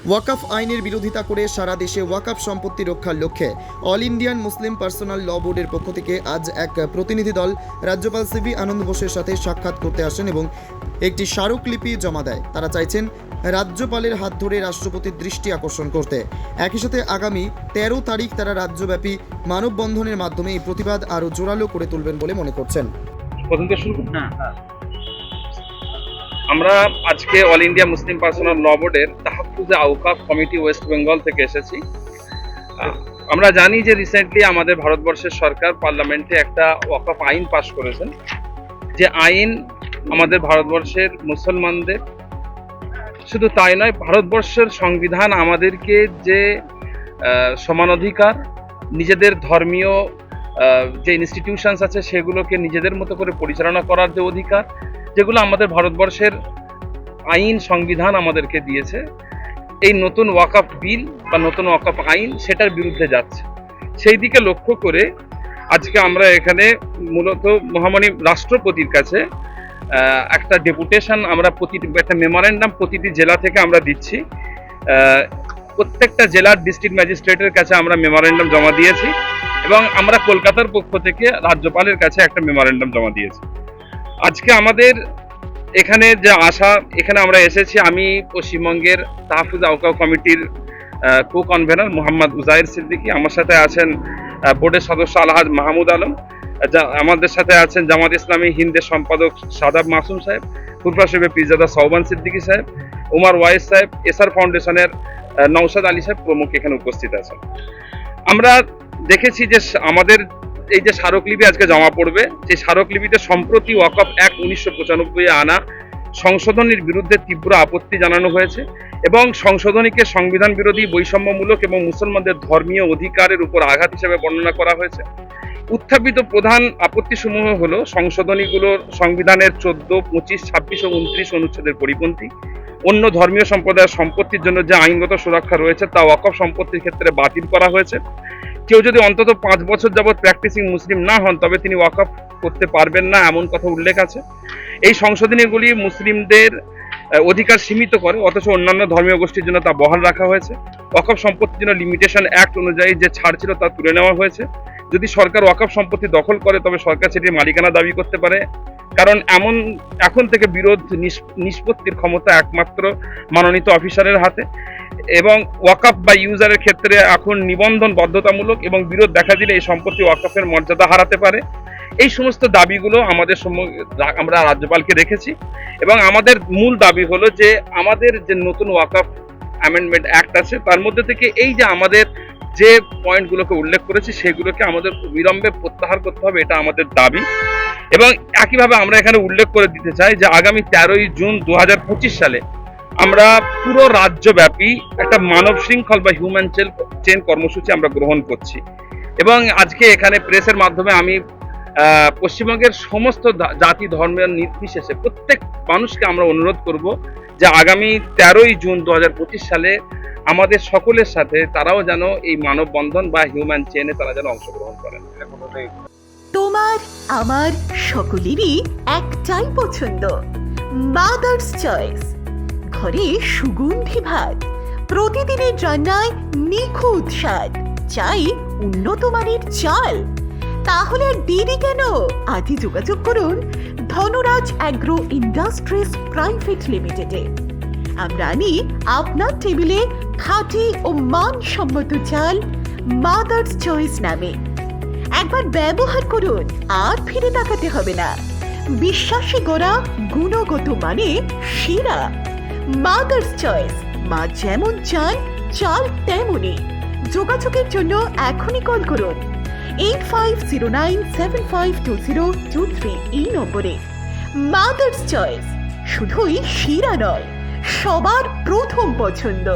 ওয়াকফ আইনের বিরোধিতা করে সারা দেশে ওয়াকফ সম্পত্তি রক্ষার লক্ষ্যে অল ইন্ডিয়ান মুসলিম পার্সোনাল ল বোর্ডের পক্ষ থেকে আজ এক প্রতিনিধি দল রাজ্যপাল সিভি আনন্দ বোসের সাথে সাক্ষাৎ করতে আসেন এবং একটি স্মারকলিপি জমা দেয়। তারা চাইছেন রাজ্যপালের হাত ধরে রাষ্ট্রপতির দৃষ্টি আকর্ষণ করতে। একই সাথে আগামী 13 তারিখ তারা রাজ্যব্যাপী মানববন্ধনের মাধ্যমে এই প্রতিবাদ আরও জোরালো করে তুলবেন বলে মনে করছেন। আমরা আজকে অল ইন্ডিয়া মুসলিম পার্সোনাল ল বোর্ডের তাহফুজে আওকাফ কমিটি ওয়েস্ট বেঙ্গল থেকে এসেছি। আমরা জানি যে রিসেন্টলি আমাদের ভারতবর্ষের সরকার পার্লামেন্টে একটা ওয়াকফ আইন পাশ করেছেন, যে আইন আমাদের ভারতবর্ষের মুসলমানদের, শুধু তাই নয়, ভারতবর্ষের সংবিধান আমাদেরকে যে সমান অধিকার, নিজেদের ধর্মীয় যে ইনস্টিটিউশনস আছে সেগুলোকে নিজেদের মতো করে পরিচালনা করার যে অধিকার, যেগুলো আমাদের ভারতবর্ষের আইন সংবিধান আমাদেরকে দিয়েছে, এই নতুন ওয়াকফ বিল বা নতুন ওয়াকফ আইন সেটার বিরুদ্ধে যাচ্ছে। সেই দিকে লক্ষ্য করে আজকে আমরা এখানে মূলত মহামানব রাষ্ট্রপতির কাছে একটা ডেপুটেশন, আমরা একটা মেমোরেন্ডাম প্রতিটি জেলা থেকে আমরা দিচ্ছি। প্রত্যেকটা জেলার ডিস্ট্রিক্ট ম্যাজিস্ট্রেটের কাছে আমরা মেমোরেন্ডাম জমা দিয়েছি এবং আমরা কলকাতার পক্ষ থেকে রাজ্যপালের কাছে একটা মেমোরেন্ডাম জমা দিয়েছি। আজকে আমাদের এখানে যে আশা, এখানে আমরা এসেছি, আমি পশ্চিমবঙ্গের তাহফুজ আওকাফ কমিটির কো কনভেনার মোহাম্মদ উজাইর সিদ্দিকী, আমার সাথে আছেন বোর্ডের সদস্য আলহাজ মাহমুদ আলম, আমাদের সাথে আছেন জামাত ইসলামী হিন্দের সম্পাদক সাদাব মাসুম সাহেব, ফুরফা শরীফের পীরজাদা সৌবান সিদ্দিকী সাহেব, উমার ওয়াইস সাহেব, এসআর ফাউন্ডেশনের নওশাদ আলী সাহেব প্রমুখ এখানে উপস্থিত আছেন। আমরা দেখেছি যে আমাদের এই যে স্মারকলিপি আজকে জমা পড়বে, যে স্মারকলিপিতে সম্প্রতি ওয়াকফ অ্যাক্ট 1995 আনা সংশোধনীর বিরুদ্ধে তীব্র আপত্তি জানানো হয়েছে এবং সংশোধনীকে সংবিধান বিরোধী, বৈষম্যমূলক এবং মুসলমানদের ধর্মীয় অধিকারের উপর আঘাত হিসেবে বর্ণনা করা হয়েছে। উত্থাপিত প্রধান আপত্তিসমূহ হলো সংশোধনীগুলোর সংবিধানের 14, 25, 26 ও 29 অনুচ্ছেদের পরিপন্থী, অন্য ধর্মীয় সম্প্রদায়ের সম্পত্তির জন্য যে আইনগত সুরক্ষা রয়েছে তা ওয়াকফ সম্পত্তির ক্ষেত্রে বাতিল করা হয়েছে। কেউ যদি অন্তত 5 বছর যাবৎ প্র্যাকটিসিং মুসলিম না হন তবে তিনি ওয়াকফ করতে পারবেন না, এমন কথা উল্লেখ আছে। এই সংশোধনীগুলি মুসলিমদের অধিকার সীমিত করে, অথচ অন্যান্য ধর্মীয় গোষ্ঠীর জন্য তা বহাল রাখা হয়েছে। ওয়াকফ সম্পত্তির জন্য লিমিটেশন অ্যাক্ট অনুযায়ী যে ছাড় ছিল তা তুলে নেওয়া হয়েছে। যদি সরকার ওয়াকফ সম্পত্তি দখল করে তবে সরকার সেটির মালিকানা দাবি করতে পারে, কারণ এখন থেকে বিরোধ নিষ্পত্তির ক্ষমতা একমাত্র মনোনীত অফিসারের হাতে এবং ওয়াকফ বা ইউজারের ক্ষেত্রে এখন নিবন্ধন বাধ্যতামূলক এবং বিরোধ দেখা দিলে এই সম্পত্তি ওয়াকফের মর্যাদা হারাতে পারে। এই সমস্ত দাবিগুলো আমরা রাজ্যপালকে রেখেছি এবং আমাদের মূল দাবি হলো যে আমাদের যে নতুন ওয়াকফ অ্যামেন্ডমেন্ট অ্যাক্ট আছে তার মধ্যে থেকে এই যে আমাদের যে পয়েন্টগুলোকে উল্লেখ করেছি সেগুলোকে আমাদের বিলম্বে প্রত্যাহার করতে হবে, এটা আমাদের দাবি। এবং একইভাবে আমরা এখানে উল্লেখ করে দিতে চাই যে আগামী 13ই জুন 2025 সালে আমরা পুরো রাজ্যব্যাপী একটা মানব শৃঙ্খল বা হিউম্যান চেন কর্মসূচি আমরা গ্রহণ করছি এবং আজকে এখানে প্রেসের মাধ্যমে আমি পশ্চিমবঙ্গের সমস্ত জাতি ধর্মের নির্বিশেষে প্রত্যেক মানুষকে আমরা অনুরোধ করব যে আগামী 13ই জুন 2025 সালে আমাদের সকলের সাথে তারাও যেন এই মানববন্ধন বা হিউম্যান চেনে তারা যেন অংশগ্রহণ করেন। তোমার আমার সকলেরই একটাই পছন্দ, মাদার্স চয়েস। ঘরে সুগন্ধি ভাত, প্রতিদিনের রান্নায় নিখুঁত স্বাদ, চাই উন্নত মানের চাল। তাহলে আর দেরি কেন? আজই যোগাযোগ করুন ধনরাজ অ্যাগ্রো ইন্ডাস্ট্রিজ প্রাইভেট লিমিটেডে। আমরা আনি আপনার টেবিলে খাঁটি ও মানসম্মত চাল মাদার্স চয়েস নামে। একবার ব্যবহার করুন, আর ফিরে তাকাতে হবে না। বিশ্বাসী গোড়া, গুণগত মানে সেরা। মাদার্স চয়েস, মা যেমন চান চাল তেমনই। যোগাযোগের জন্য এখনই কল করুন 8509752023 এই নম্বরে। মাদার্স চয়েস শুধুই সেরা নয়, সবার প্রথম পছন্দ।